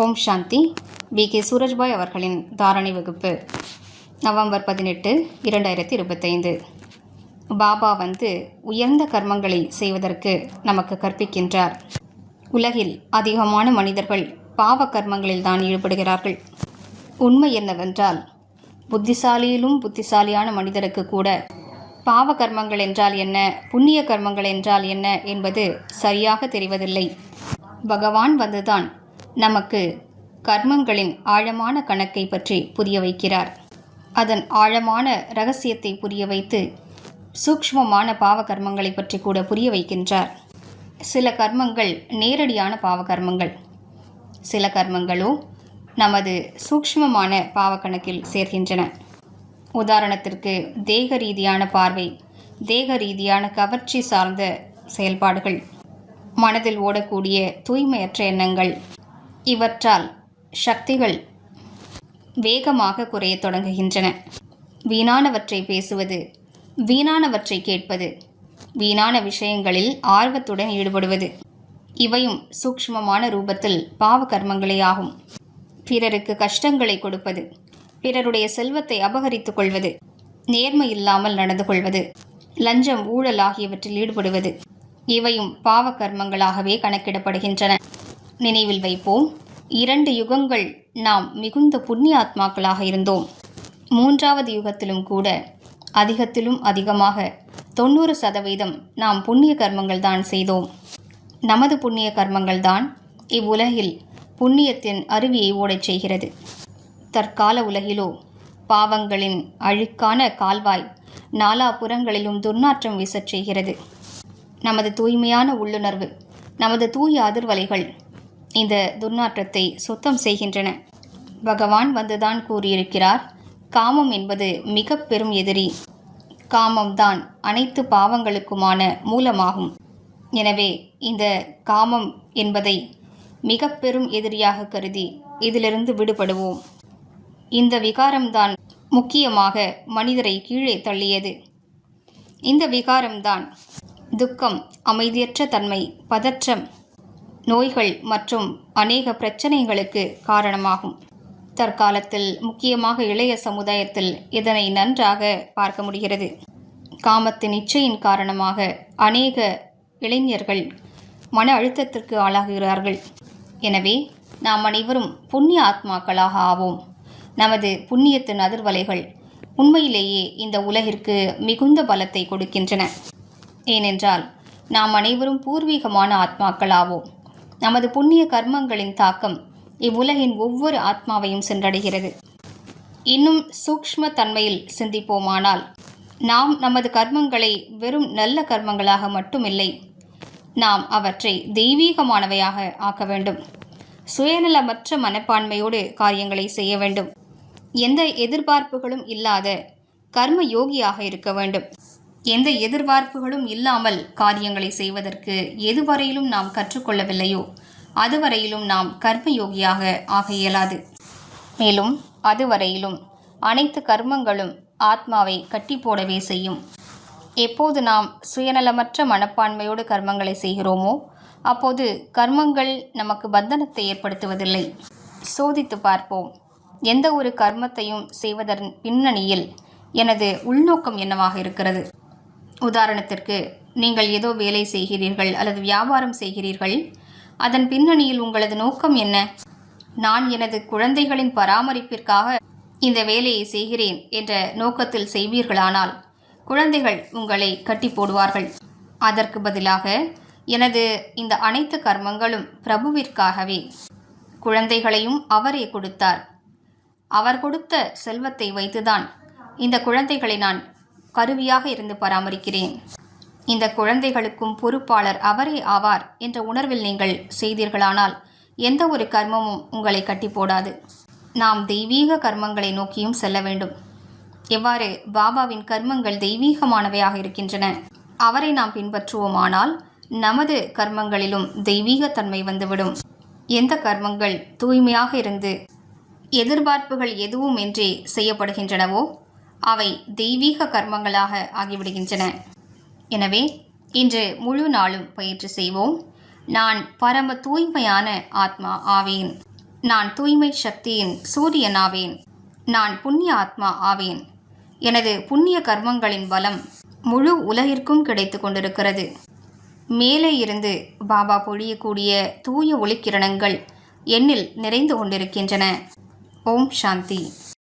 ஓம் சாந்தி. K Surajbhai அவர்களின் தாரணை வகுப்பு நவம்பர் 18, 2025. பாபா உயர்ந்த கர்மங்களை செய்வதற்கு நமக்கு கற்பிக்கின்றார். உலகில் அதிகமான மனிதர்கள் பாவ கர்மங்களில் தான் ஈடுபடுகிறார்கள். உண்மை என்னவென்றால், புத்திசாலியிலும் புத்திசாலியான மனிதருக்கு கூட பாவ கர்மங்கள் என்றால் என்ன, புண்ணிய கர்மங்கள் என்றால் என்ன என்பது சரியாக தெரிவதில்லை. பகவான் வந்துதான் நமக்கு கர்மங்களின் ஆழமான கணக்கை பற்றி புரிய வைக்கிறார். அதன் ஆழமான இரகசியத்தை புரிய வைத்து சூக்ஷ்மமான பாவ கர்மங்களை பற்றி கூட புரிய வைக்கின்றார். சில கர்மங்கள் நேரடியான பாவ கர்மங்கள், சில கர்மங்களோ நமது சூக்ஷ்மமான பாவ கணக்கில் சேர்கின்றன. உதாரணத்திற்கு, தேக ரீதியான பார்வை, தேக ரீதியான கவர்ச்சி சார்ந்த செயல்பாடுகள், மனதில் ஓடக்கூடிய தூய்மையற்ற எண்ணங்கள், இவற்றால் சக்திகள் வேகமாக குறையத் தொடங்குகின்றன. வீணானவற்றை பேசுவது, வீணானவற்றை கேட்பது, வீணான விஷயங்களில் ஆர்வத்துடன் ஈடுபடுவது, இவையும் சூக்ஷ்மமான ரூபத்தில் பாவ கர்மங்களே ஆகும். பிறருக்கு கஷ்டங்களை கொடுப்பது, பிறருடைய செல்வத்தை அபகரித்துக் கொள்வது, நேர்மை இல்லாமல் நடந்து கொள்வது, லஞ்சம், ஊழல் ஆகியவற்றில் ஈடுபடுவது, இவையும் பாவ கர்மங்களாகவே கணக்கிடப்படுகின்றன. நினைவில் வைப்போம், 2 யுகங்கள் நாம் மிகுந்த புண்ணிய ஆத்மாக்களாக இருந்தோம். 3வது யுகத்திலும் கூட அதிகத்திலும் அதிகமாக 90% நாம் புண்ணிய கர்மங்கள் தான் செய்தோம். நமது புண்ணிய கர்மங்கள் தான் இவ்வுலகில் புண்ணியத்தின் அருவியை ஓடச் செய்கிறது. தற்கால உலகிலோ பாவங்களின் அழுக்கான கால்வாய் நாலாபுறங்களிலும் துர்நாற்றம் வீசச் செய்கிறது. நமது தூய்மையான உள்ளுணர்வு, நமது தூய அதிர்வலைகள் இந்த துர்நாற்றத்தை சுத்தம் செய்கின்றன. பகவான் வந்துதான் கூறியிருக்கிறார், காமம் என்பது மிக பெரும் எதிரி. காமம்தான் அனைத்து பாவங்களுக்குமான மூலமாகும். எனவே இந்த காமம் என்பதை மிக பெரும் எதிரியாக கருதி இதிலிருந்து விடுபடுவோம். இந்த விகாரம்தான் முக்கியமாக மனிதரை கீழே தள்ளியது. இந்த விகாரம்தான் துக்கம், அமைதியற்ற தன்மை, பதற்றம், நோய்கள் மற்றும் அநேக பிரச்சனைகளுக்கு காரணமாகும். தற்காலத்தில் முக்கியமாக இளைய சமுதாயத்தில் இதனை நன்றாக பார்க்க முடிகிறது. காமத்தின் இச்சையின் காரணமாக அநேக இளைஞர்கள் மன அழுத்தத்திற்கு ஆளாகிறார்கள். எனவே நாம் அனைவரும் புண்ணிய ஆத்மாக்களாக ஆவோம். நமது புண்ணியத்தின் அதிர்வலைகள் உண்மையிலேயே இந்த உலகிற்கு மிகுந்த பலத்தை கொடுக்கின்றன. ஏனென்றால் நாம் அனைவரும் பூர்வீகமான ஆத்மாக்கள் ஆவோம். நமது புண்ணிய கர்மங்களின் தாக்கம் இவ்வுலகின் ஒவ்வொரு ஆத்மாவையும் சென்றடைகிறது. இன்னும் சூக்ஷ்ம தன்மையில் சிந்திப்போமானால், நாம் நமது கர்மங்களை வெறும் நல்ல கர்மங்களாக மட்டுமில்லை, நாம் அவற்றை தெய்வீகமானவையாக ஆக்க வேண்டும். சுயநலமற்ற மனப்பான்மையோடு காரியங்களை செய்ய வேண்டும். எந்த எதிர்பார்ப்புகளும் இல்லாத கர்ம யோகியாக இருக்க வேண்டும். எந்த எதிர்பார்ப்புகளும் இல்லாமல் காரியங்களை செய்வதற்கு எதுவரையிலும் நாம் கற்றுக்கொள்ளவில்லையோ அதுவரையிலும் நாம் கர்மயோகியாக ஆக இயலாது. மேலும் அதுவரையிலும் அனைத்து கர்மங்களும் ஆத்மாவை கட்டி போடவே செய்யும். எப்போது நாம் சுயநலமற்ற மனப்பான்மையோடு கர்மங்களை செய்கிறோமோ அப்போது கர்மங்கள் நமக்கு பந்தனத்தை ஏற்படுத்துவதில்லை. சோதித்து பார்ப்போம். எந்த ஒரு கர்மத்தையும் செய்வதன் பின்னணியில் எனது உள்நோக்கம் என்னவாக இருக்கிறது? உதாரணத்திற்கு, நீங்கள் ஏதோ வேலை செய்கிறீர்கள் அல்லது வியாபாரம் செய்கிறீர்கள். அதன் பின்னணியில் உங்களது நோக்கம் என்ன? நான் எனது குழந்தைகளின் பராமரிப்பிற்காக இந்த வேலையை செய்கிறேன் என்ற நோக்கத்தில் செய்வீர்களானால் குழந்தைகள் உங்களை கட்டி போடுவார்கள். அதற்கு பதிலாக எனது இந்த அனைத்து கர்மங்களும் பிரபுவிற்காகவே. குழந்தைகளையும் அவரே கொடுத்தார். அவர் கொடுத்த செல்வத்தை வைத்துதான் இந்த குழந்தைகளை நான் கருவியாக இருந்து பராமரிக்கிறேன். இந்த குழந்தைகளுக்கும் பொறுப்பாளர் அவரே ஆவார் என்ற உணர்வில் நீங்கள் செய்தீர்களானால் எந்த ஒரு கர்மமும் உங்களை கட்டி போடாது. நாம் தெய்வீக கர்மங்களை நோக்கியும் செல்ல வேண்டும். எவ்வாறு பாபாவின் கர்மங்கள் தெய்வீகமானவையாக இருக்கின்றன, அவரை நாம் பின்பற்றுவோமானால் நமது கர்மங்களிலும் தெய்வீகத்தன்மை வந்துவிடும். எந்த கர்மங்கள் தூய்மையாக இருந்து எதிர்பார்ப்புகள் எதுவும் இன்றி செய்யப்படுகின்றனவோ அவை தெய்வீக கர்மங்களாக ஆகிவிடுகின்றன. எனவே இன்று முழு நாளும் பயிற்சி செய்வோம். நான் பரம தூய்மையான ஆத்மா ஆவேன். நான் தூய்மை சக்தியின் சூரியனாவேன். நான் புண்ணிய ஆத்மா ஆவேன். எனது புண்ணிய கர்மங்களின் பலம் முழு உலகிற்கும் கிடைத்து கொண்டிருக்கிறது. மேலே இருந்து பாபா பொழியக்கூடிய தூய ஒளிக்கிரணங்கள் என்னில் நிறைந்து கொண்டிருக்கின்றன. ஓம் சாந்தி.